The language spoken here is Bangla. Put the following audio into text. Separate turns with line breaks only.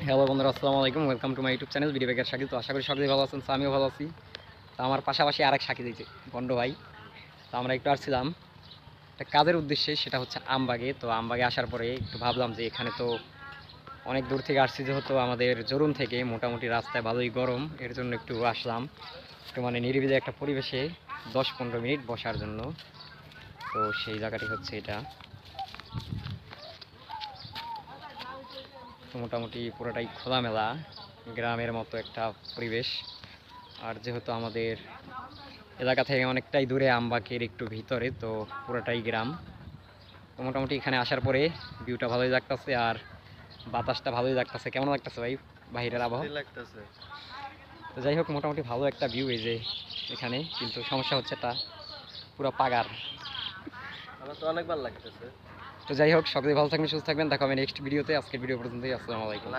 হ্যালো বন্ধুরা, আসসালামু আলাইকুম। Welcome to my YouTube channel video বেকার শাকিল। তো আশা করি সকলেই ভালো আছেন। তো আমিও ভালো আছি। তো আমার পাশাপাশি আরেক শাকিল দিয়েছে বন্ড ভাই। তো আমরা একটু আসছিলাম একটা কাজের উদ্দেশ্যে, সেটা হচ্ছে আমবাগে। তো আমবাগে আসার পরে একটু ভাবলাম যে এখানে তো অনেক দূর থেকে আসছি, যেহেতু আমাদের জরুন থেকে মোটামুটি রাস্তায় ভালোই গরম, এর জন্য একটু আসলাম একটু মানে নিরিবিলি একটা পরিবেশে 10-15 মিনিট বসার জন্য। তো সেই জায়গাটি হচ্ছে এটা। তো মোটামুটি পুরোটাই খোলামেলা গ্রামের মতো একটা পরিবেশ। আর যেহেতু আমাদের এলাকা থেকে অনেকটাই দূরে, আমবাগের একটু ভিতরে, তো পুরোটাই গ্রাম। তো মোটামুটি এখানে আসার পরে ভিউটা ভালোই লাগতেছে, আর বাতাসটা ভালোই লাগতেছে। কেমন লাগতেছে ভাই বাইরের আবহাওয়া?
অস্থির লাগতেছে।
তো যাই হোক, মোটামুটি ভালো একটা ভিউ এই যে এখানে, কিন্তু সমস্যা হচ্ছে এটা পুরো পাগার।
আমার তো অনেক ভালো লাগতেছে।
তো যাই হোক, সকলে ভালো থাকবেন, সুস্থ থাকবেন। দেখা হবে নেক্সট ভিডিওতে। আজকের ভিডিও পর্যন্তই। আসসালামু আলাইকুম।